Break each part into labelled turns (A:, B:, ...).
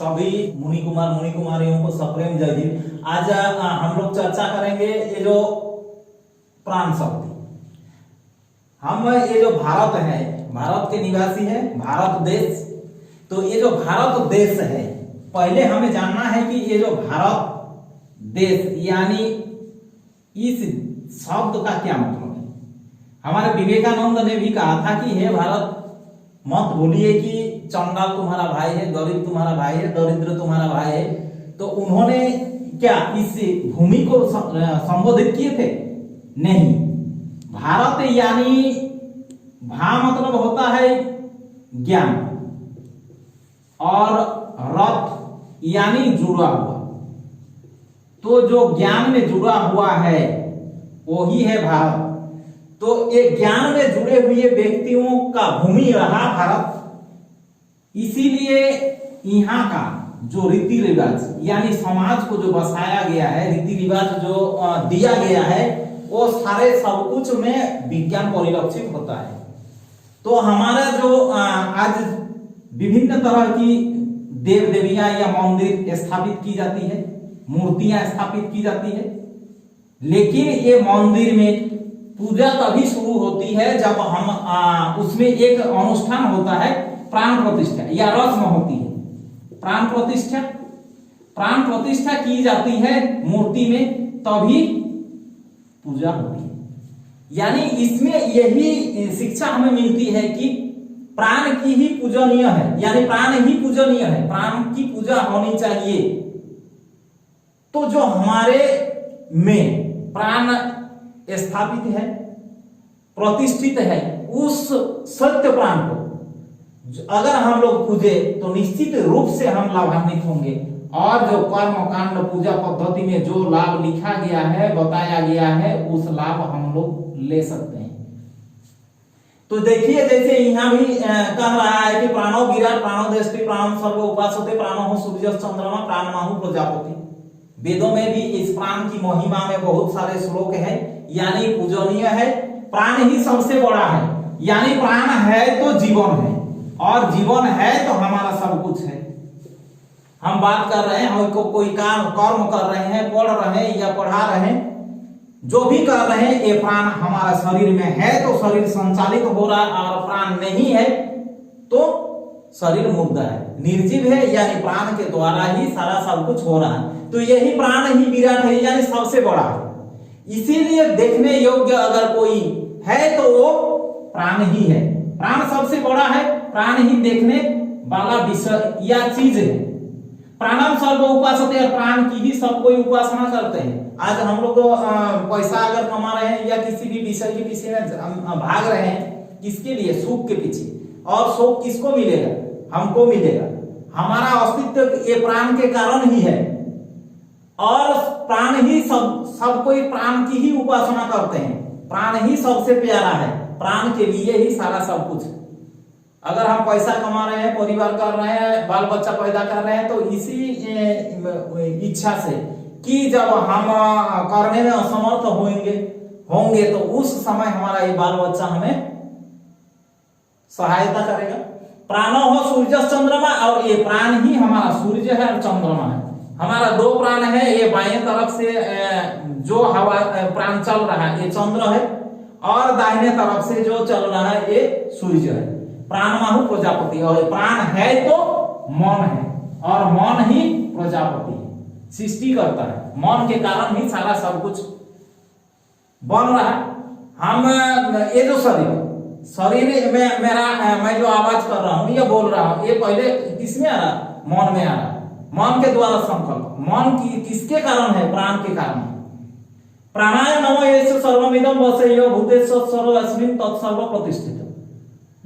A: सभी मुनि कुमारियों को सप्रेम जय हिंद। आज हम लोग चर्चा करेंगे ये जो प्राण शक्ति। हम ये जो भारत है, भारत के निवासी है, भारत देश। तो ये जो भारत देश है, पहले हमें जानना है कि ये जो भारत देश यानी इस शब्द का क्या मतलब है। हमारे विवेकानंद ने भी कहा था कि हे भारत, मत भूलिए कि चंडाल तुम्हारा भाई है, गरीब तुम्हारा भाई है, दरिद्र तुम्हारा भाई है। तो उन्होंने क्या इस भूमि को संबोधित किए थे? नहीं। भारत यानी भा मतलब होता है ज्ञान और रथ यानी जुड़ा हुआ। तो जो ज्ञान में जुड़ा हुआ है वही है भारत। तो ये ज्ञान में जुड़े हुए व्यक्तियों का भूमि रहा भारत। इसीलिए यहाँ का जो रीति रिवाज यानी समाज को जो बसाया गया है, रीति रिवाज जो दिया गया है, वो सारे सब कुछ में विज्ञान परिलक्षित होता है। तो हमारा जो आज विभिन्न तरह की देव देवियां या मंदिर स्थापित की जाती है, मूर्तियां स्थापित की जाती है, लेकिन ये मंदिर में पूजा तभी शुरू होती है जब हम उसमें एक अनुष्ठान होता है, प्राण प्रतिष्ठा या रस्म होती है। प्राण प्रतिष्ठा की जाती है मूर्ति में, तभी पूजा होती है। यानी इसमें यही शिक्षा हमें मिलती है कि प्राण की ही पूजनीय है, यानी प्राण ही पूजनीय है, प्राण की पूजा होनी चाहिए। तो जो हमारे में प्राण स्थापित है, प्रतिष्ठित है, उस सत्य प्राण को अगर हम लोग पूजे तो निश्चित रूप से हम लाभान्वित होंगे। और जो कर्म कांड पूजा पद्धति में जो लाभ लिखा गया है, बताया गया है, उस लाभ हम लोग ले सकते हैं। तो देखिए, जैसे यहाँ भी कह रहा है कि प्राणो विराट प्राणो दृष्टि प्राणो सर्व उपासते प्राणो हो सूर्य चंद्रमा प्राण माहु प्रजापति। वेदों में भी इस प्राण की महिमा में बहुत सारे श्लोक है, यानी पूजनीय है। प्राण ही सबसे बड़ा है, यानी प्राण है तो जीवन है, और जीवन है तो हमारा सब कुछ है। हम बात कर रहे हैं, हम कोई कर्म कर रहे हैं, पढ़ रहे हैं या पढ़ा रहे हैं, जो भी कर रहे हैं, ये प्राण हमारा शरीर में है तो शरीर संचालित हो रहा है, और प्राण नहीं है तो शरीर मुर्दा है, निर्जीव है, यानी प्राण के द्वारा ही सारा सब कुछ हो रहा है। तो यही प्राण ही विराट है, यानी सबसे बड़ा है। इसीलिए देखने योग्य अगर कोई है तो वो प्राण ही है। प्राण सबसे बड़ा है, प्राण ही देखने वाला विषय या चीज है। प्राणम सर्व उपासते, प्राण की ही सब कोई उपासना करते हैं। आज हम लोग पैसा अगर कमा रहे हैं या किसी भी विषय के पीछे में भाग रहे हैं, किसके लिए? सुख के पीछे। और सुख किसको मिलेगा? हमको मिलेगा। हमारा अस्तित्व ये प्राण के कारण ही है, और प्राण ही सब कोई प्राण की ही उपासना करते हैं। प्राण ही सबसे प्यारा है, प्राण के लिए ही सारा सब कुछ। अगर हम पैसा कमा रहे हैं, परिवार कर रहे हैं, बाल बच्चा पैदा कर रहे हैं, तो इसी इच्छा से कि जब हम करने में असमर्थ होंगे तो उस समय हमारा ये बाल बच्चा हमें सहायता करेगा। प्राणो हो सूर्य चंद्रमा, और ये प्राण ही हमारा सूर्य है और चंद्रमा है। हमारा दो प्राण है, ये बाएं तरफ से जो हवा प्राण चल रहा है ये चंद्र है, और दाहिने तरफ से जो चल रहा है ये सूर्य है। प्राण माहु प्रजापति, और प्राण है तो मन है, और मन ही प्रजापति है, सृष्टि करता है। मन के कारण ही सारा सब कुछ बन रहा है। हम ये जो शरीर में मैं जो आवाज कर रहा हूं या बोल रहा हूं, ये पहले किसमें आ रहा? मन में आ रहा। मन के द्वारा संकल्प। मन की किसके कारण है? प्राण के कारण। प्राणाय नमो यस्य सर्वमिदं वसेयो भूतेषु सर्वस्मिन् तत्सर्व प्रतिष्ठित।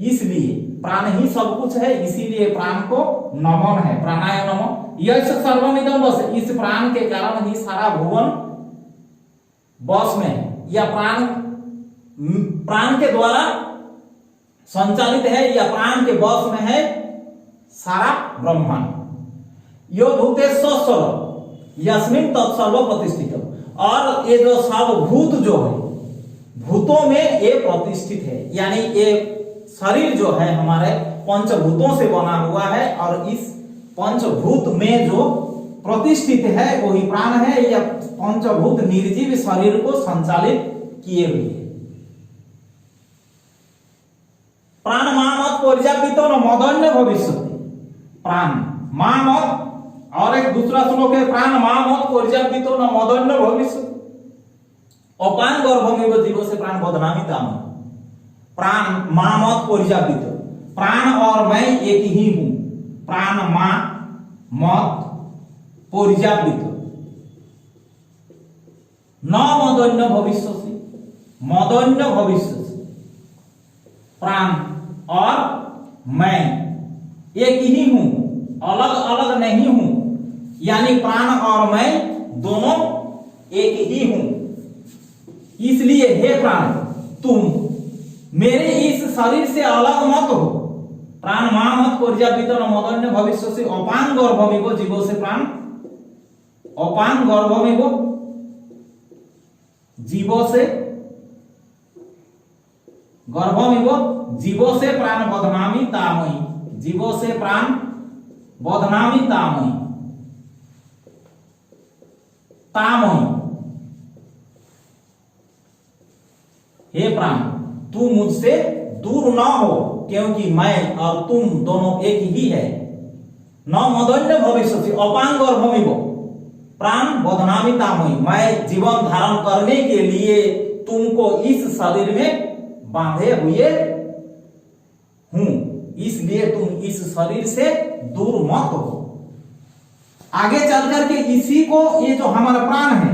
A: इसलिए प्राण ही सब कुछ है, इसीलिए प्राण को नमन है। प्राणाय नमो यस्य सर्वमिदं वसे, इस प्राण के कारण ही सारा भुवन बस में है, या प्राण के द्वारा संचालित है, या प्राण के बस में है सारा ब्रह्मांड। यो भूतेषु सर्व यस्मिन् तत्सर्व प्रतिष्ठित। और ये जो सब भूत जो है, भूतों में ये प्रतिष्ठित है, यानी ये शरीर जो है हमारे पंचभूतों से बना हुआ है, और इस पंचभूत में जो प्रतिष्ठित है वही प्राण है। यह पंचभूत निर्जीव शरीर को संचालित किए हुए है। प्राण मामत पर्यापितो न मदन्य भविष्यति। प्राण मामत, और एक दूसरा श्लोक है प्राण मामत पर्यापितो न मदन्य भविष्यति। अपान गर्भमेव जीवो से प्राण बदनामी ताम। प्राण मामत पर्यापितो, प्राण और मैं एक ही हूं। प्राण मां मत पर्यापितो न मदन्य भविष्यसि, मदन्य भविष्यसि। प्राण और मैं एक ही हूं, अलग अलग नहीं हूं। यानी प्राण और मैं दोनों एक ही हूं। इसलिए हे प्राण, तुम मेरे इस शरीर से अलग मत हो। प्राण मां मत पर्यापितो न मदन्य भविष्यसि। अपान गर्भमेव जीवो से प्राण, अपान गर्भमेव जीवो से, गर्भमेव जीवो से प्राण बदनामी तामयी। जीवो से प्राण बदनामी तामयी, तामयी। हे प्राण, तू मुझसे दूर न हो, क्योंकि मैं और तुम दोनों एक ही है। न मदन्य भविष्यसि अपान गर्भमेव प्राण बदनामी तामयी। मैं जीवन धारण करने के लिए तुमको इस शरीर में बांधे हुए हूं, इसलिए तुम इस शरीर से दूर मत हो। आगे चल करके इसी को, ये जो हमारा प्राण है,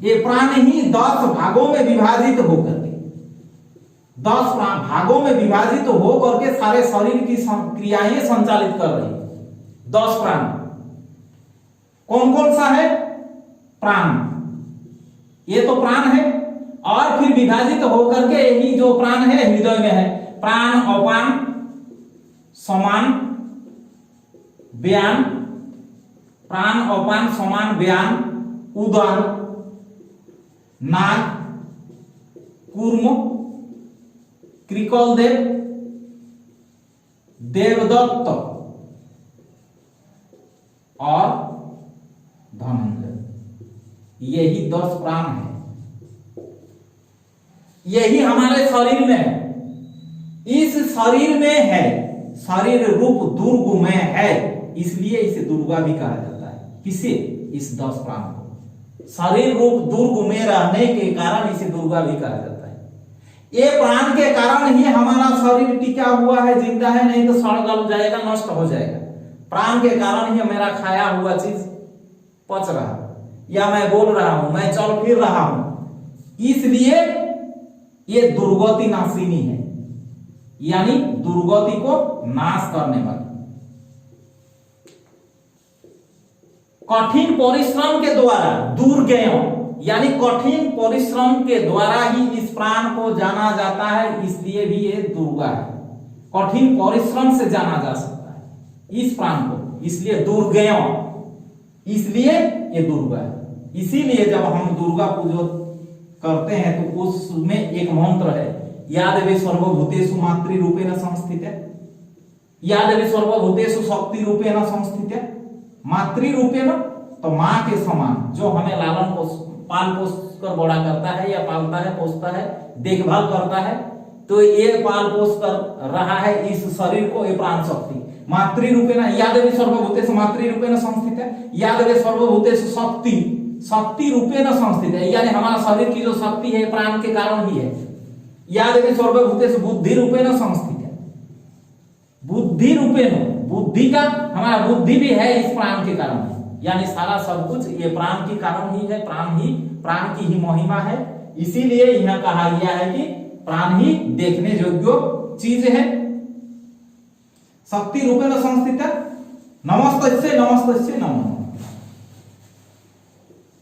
A: ये प्राण ही 10 भागों में विभाजित होकर के, 10 भागों में विभाजित हो करके सारे शरीर की क्रियाएं संचालित कर रही है। 10 प्राण कौन कौन सा है? प्राण, ये तो प्राण है। और फिर विभाजित होकर के यही जो प्राण है हृदय में है। प्राण अपान समान व्यान, प्राण अपान समान व्यान, उदर, नाक, कूर्म, कृकलदेव, देवदत्त और धनंजय। यही 10 प्राण है। यही हमारे शरीर में है। इस शरीर में है, शरीर रूप दुर्ग में है, इसलिए इसे दुर्गा भी कहा जाता है। किसे? इस 10 प्राण को। शरीर रूप दुर्ग में रहने के कारण इसे दुर्गा भी कहा जाता है। ये प्राण के कारण ही हमारा शरीर टिका हुआ है, जिंदा है, नहीं तो सड़ गल जाएगा, नष्ट हो जाएगा। प्राण के कारण ही मेरा खाया हुआ चीज पच रहा है, या मैं बोल रहा हूं, मैं चल फिर रहा हूं। इसलिए ये दुर्गति नाशिनी है, यानी दुर्गति को नाश करने वाली। कठिन परिश्रम के द्वारा दुर्गेय, यानी कठिन परिश्रम के द्वारा ही इस प्राण को जाना जाता है, इसलिए भी ये दुर्गा है। कठिन परिश्रम से जाना जा सकता है इस प्राण को, इसलिए दुर्गेय, इसलिए ये दुर्गा है। इसीलिए जब हम दुर्गा पूजा करते हैं तो उसमें एक मंत्र है, यादेवी सर्वभूतेषु मातृरूपेण संस्थिता, यादेवी सर्वभूतेषु शक्ति रूपेण संस्थिता। मातृरूपेण तो मां के समान, जो हमें लालन पाल पोष कर बड़ा करता है, या पालता है, पोषता है, देखभाल करता है, तो ये पाल पोष कर रहा है इस शरीर को, ये प्राण शक्ति। मातृरूपेण यादेवी सर्वभूतेषु मातृरूपेण संस्थिता, यादेवी सर्वभूतेषु शक्ति, शक्ति रूपेण संस्थित है, यानी हमारा शरीर की जो शक्ति है प्राण के कारण ही है। यादेवी सर्वभूतेषु बुद्धि रूपेण संस्थित है, बुद्धि रूपेण, बुद्धि का, हमारा बुद्धि भी है इस प्राण के कारण है, यानी सारा सब कुछ ये प्राण के कारण ही है। प्राण की ही महिमा है, इसीलिए यह कहा गया है कि प्राण ही देखने योग्य चीज है। शक्ति रूपेण संस्थित, नमस्तस्यै नमस्तस्यै नमो।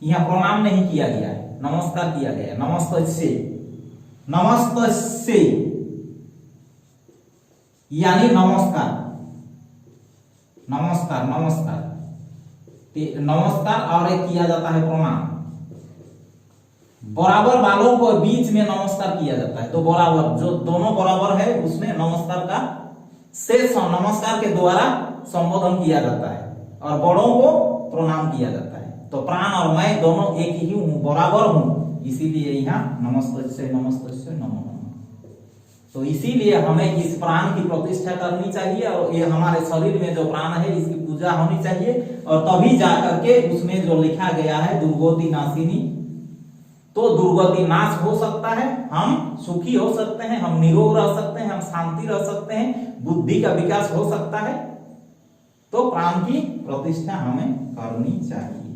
A: यहां प्रणाम नहीं किया गया है, नमस्कार किया गया है। नमस्तस्यै, नमस्तस्यै यानी नमस्कार, नमस्कार, नमस्कार, नमस्कार। और एक किया जाता है प्रणाम, बराबर बालों को बीच में नमस्कार किया जाता है। तो बराबर, जो दोनों बराबर है उसमें नमस्कार का शेष नमस्कार के द्वारा संबोधन किया जाता है। और बड़ों को प्रणाम किया जाता है। तो प्राण और मैं दोनों एक ही हूं, बराबर हूं, इसीलिए यहाँ नमस्तस्य नमस्तस्य नमो नमः। तो इसीलिए हमें इस प्राण की प्रतिष्ठा करनी चाहिए और ये हमारे शरीर में जो प्राण है इसकी पूजा होनी चाहिए, और तभी जाकर के उसमें जो लिखा गया है दुर्गति नाशिनी, तो दुर्गति नाश हो सकता है, हम सुखी हो सकते हैं, हम निरोग रह सकते हैं, हम शांति रह सकते हैं, बुद्धि का विकास हो सकता है। तो प्राण की प्रतिष्ठा हमें करनी चाहिए।